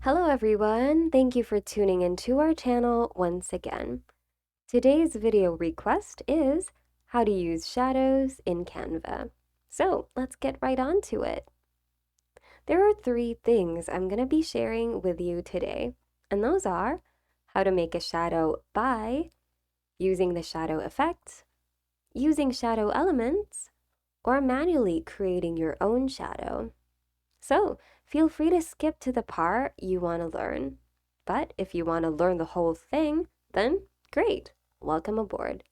Hello everyone, thank you for tuning into our channel once again. Today's video request is how to use shadows in Canva. So let's get right on to it. There are three things I'm going to be sharing with you today, and those are how to make a shadow by using the shadow effect, using shadow elements, or manually creating your own shadow. So feel free to skip to the part you want to learn. But if you want to learn the whole thing, then great, welcome aboard.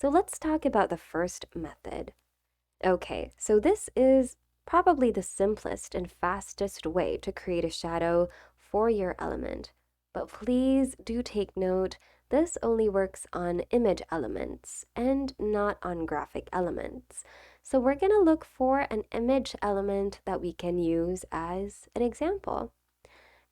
So let's talk about the first method. Okay, so this is probably the simplest and fastest way to create a shadow for your element. But please do take note, this only works on image elements and not on graphic elements. So we're going to look for an image element that we can use as an example.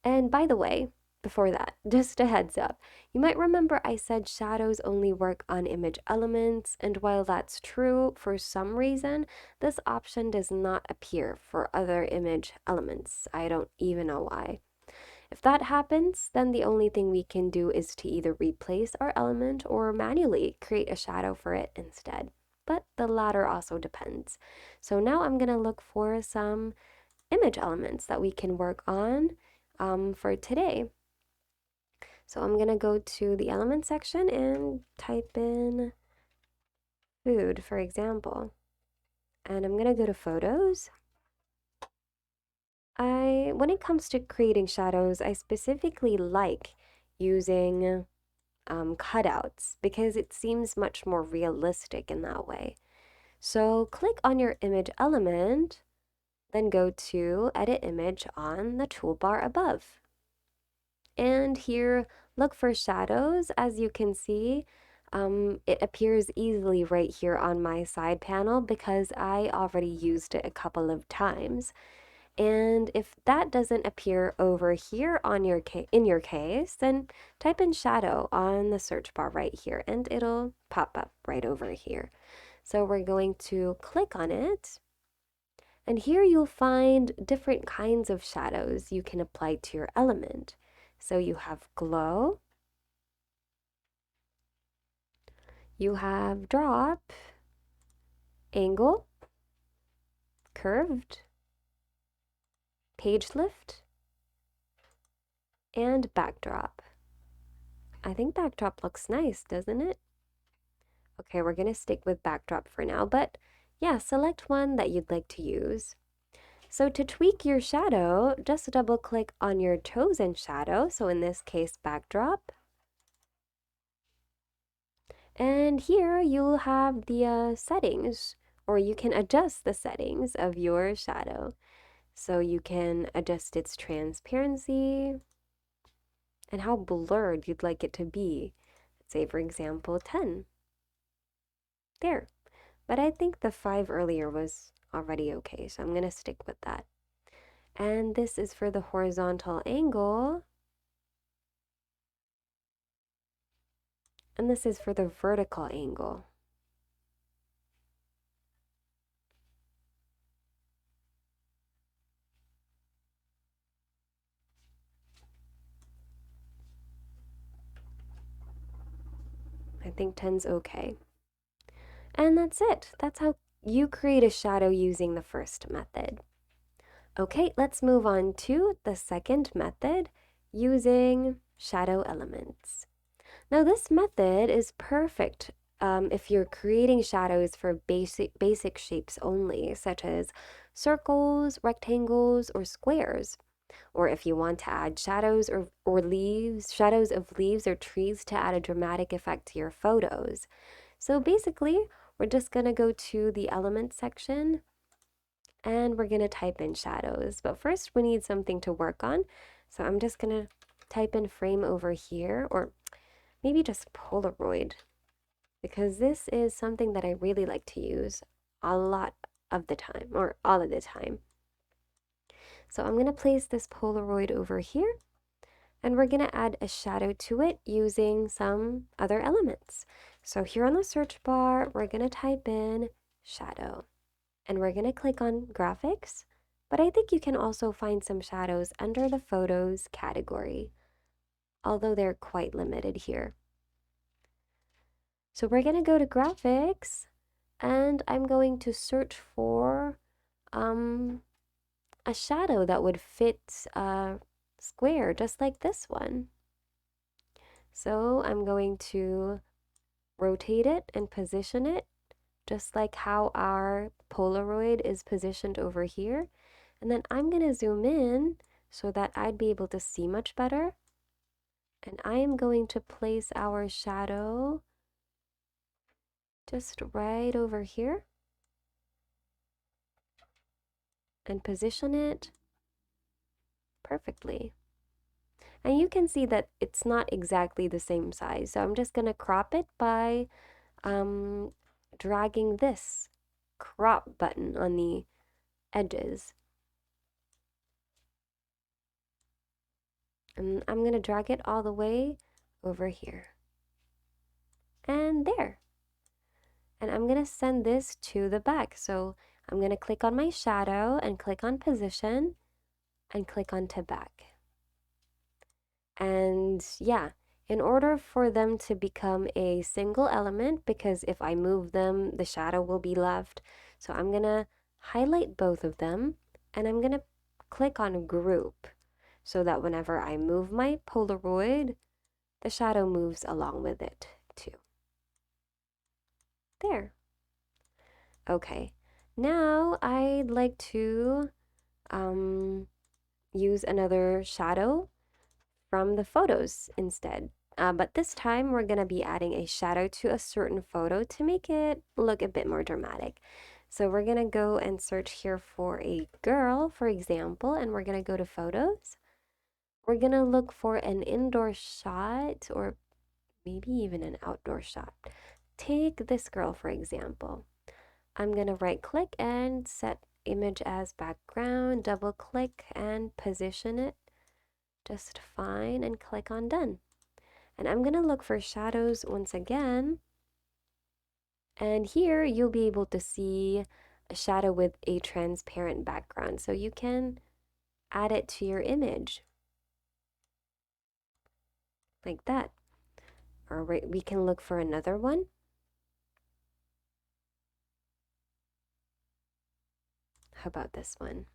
And by the way, before that, just a heads up, you might remember I said shadows only work on image elements, and while that's true, for some reason, this option does not appear for other image elements. I don't even know why. If that happens, then the only thing we can do is to either replace our element or manually create a shadow for it instead. But the latter also depends. So now I'm going to look for some image elements that we can work on for today. So I'm going to go to the element section and type in food, for example. And I'm going to go to photos. When it comes to creating shadows, I specifically like using cutouts because it seems much more realistic in that way. So click on your image element, then go to Edit Image on the toolbar above. And here, look for shadows. As you can see, it appears easily right here on my side panel because I already used it a couple of times. And if that doesn't appear over here on in your case, then type in shadow on the search bar right here and it'll pop up right over here. So we're going to click on it. And here you'll find different kinds of shadows you can apply to your element. So you have glow, you have drop, angle, curved, page lift, and backdrop. I think backdrop looks nice, doesn't it? Okay, we're going to stick with backdrop for now, but yeah, select one that you'd like to use. So to tweak your shadow, just double click on your chosen shadow, so in this case backdrop. And here you'll have the settings, or you can adjust the settings of your shadow. So you can adjust its transparency and how blurred you'd like it to be. Say, for example, 10. There. But I think the 5 earlier was already okay, so I'm going to stick with that. And this is for the horizontal angle. And this is for the vertical angle. I think 10's okay. And that's it. That's how you create a shadow using the first method. Okay, let's move on to the second method, using shadow elements. Now this method is perfect if you're creating shadows for basic shapes only, such as circles, rectangles, or squares. Or if you want to add shadows or leaves, shadows of leaves or trees to add a dramatic effect to your photos. So basically, we're just going to go to the element section and we're going to type in shadows. But first, we need something to work on. So I'm just going to type in frame over here, or maybe just Polaroid, because this is something that I really like to use a lot of the time, or all of the time. So I'm going to place this Polaroid over here, and we're going to add a shadow to it using some other elements. So here on the search bar, we're going to type in shadow, and we're going to click on graphics, But I think you can also find some shadows under the photos category, although they're quite limited here. So we're gonna go to graphics, and I'm going to search for a shadow that would fit a square just like this one. So I'm going to rotate it and position it just like how our Polaroid is positioned over here. And then I'm going to zoom in so that I'd be able to see much better. And I am going to place our shadow just right over here and position it perfectly. And you can see that it's not exactly the same size. So I'm just going to crop it by dragging this crop button on the edges. And I'm going to drag it all the way over here. And there. And I'm going to send this to the back. So I'm going to click on my shadow and click on position and click on to back. And yeah, in order for them to become a single element, because if I move them, the shadow will be left. So I'm going to highlight both of them and I'm going to click on group so that whenever I move my Polaroid, the shadow moves along with it too. There. Okay, now I'd like to use another shadow from the photos instead. But this time we're going to be adding a shadow to a certain photo to make it look a bit more dramatic. So we're going to go and search here for a girl, for example, and we're going to go to photos. We're going to look for an indoor shot or maybe even an outdoor shot. Take this girl, for example. I'm going to right click and set image as background, double click and position it just fine and click on done. And I'm going to look for shadows once again. And here you'll be able to see a shadow with a transparent background. So you can add it to your image like that. Or we can look for another one. How about this one?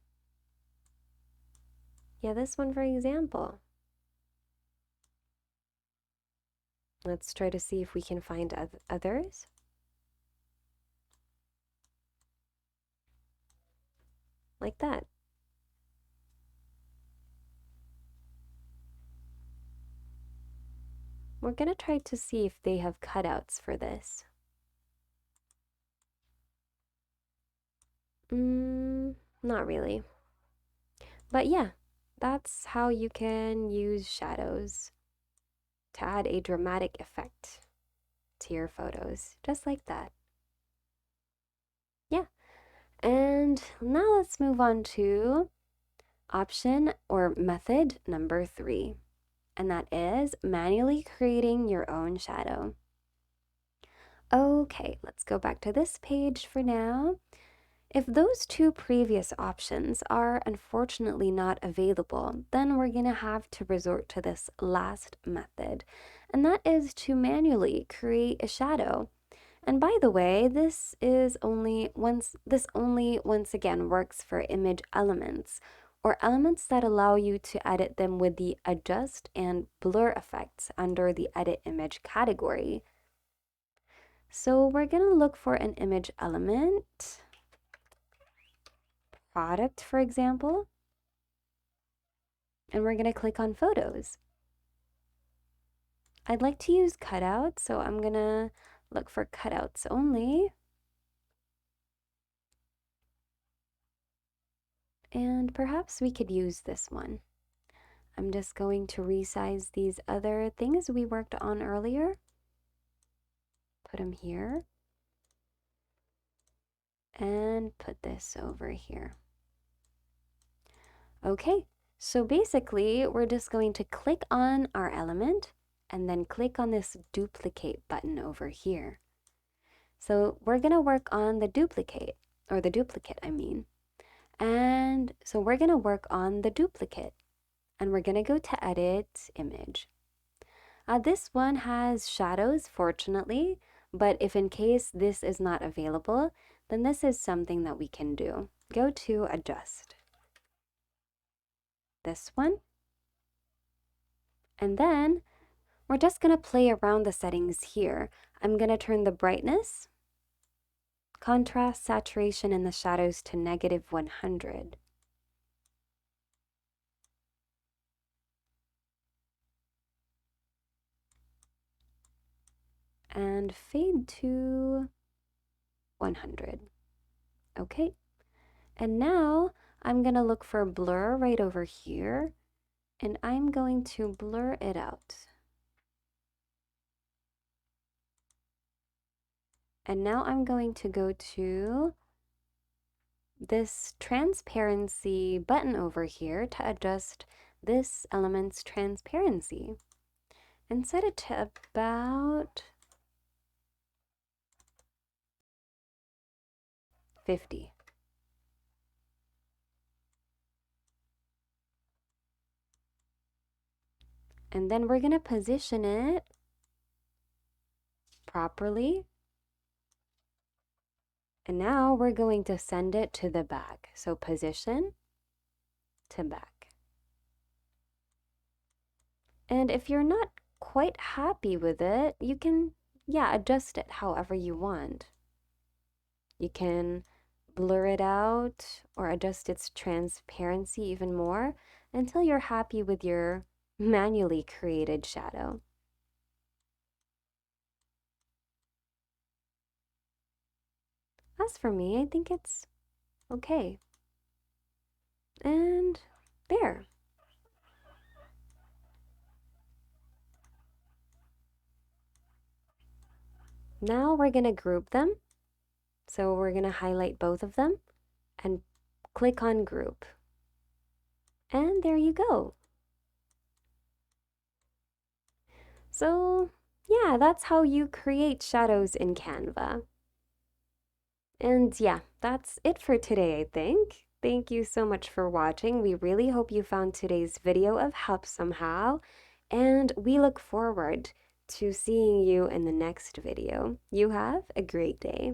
Yeah, this one, for example. Let's try to see if we can find others. Like that. We're going to try to see if they have cutouts for this. Not really. But yeah, that's how you can use shadows to add a dramatic effect to your photos, just like that. Yeah, and now let's move on to option or method number 3, and that is manually creating your own shadow. Okay, let's go back to this page for now. If those two previous options are unfortunately not available, then we're going to have to resort to this last method, and that is to manually create a shadow. And by the way, this only once again works for image elements, or elements that allow you to edit them with the adjust and blur effects under the edit image category. So we're going to look for an image element. Product, for example, and we're going to click on photos. I'd like to use cutouts, so I'm going to look for cutouts only. And perhaps we could use this one. I'm just going to resize these other things we worked on earlier. Put them here. And put this over here. Okay, so basically we're just going to click on our element and then click on this duplicate button over here. So we're going to work on the duplicate, I mean. And so we're going to work on the duplicate, and we're going to go to Edit, Image. This one has shadows, fortunately, but if in case this is not available, then this is something that we can do. Go to Adjust. This one. And then we're just going to play around the settings here. I'm going to turn the brightness, contrast, saturation, and the shadows to -100. And fade to 100. Okay. And now I'm going to look for blur right over here, and I'm going to blur it out. And now I'm going to go to this transparency button over here to adjust this element's transparency and set it to about 50. And then we're going to position it properly. And now we're going to send it to the back. So position to back. And if you're not quite happy with it, you can, adjust it however you want. You can blur it out or adjust its transparency even more until you're happy with your manually created shadow. As for me, I think it's okay. And there. Now we're going to group them. So we're going to highlight both of them and click on Group. And there you go. So yeah, that's how you create shadows in Canva. And yeah, that's it for today, I think. Thank you so much for watching. We really hope you found today's video of help somehow, and we look forward to seeing you in the next video. You have a great day.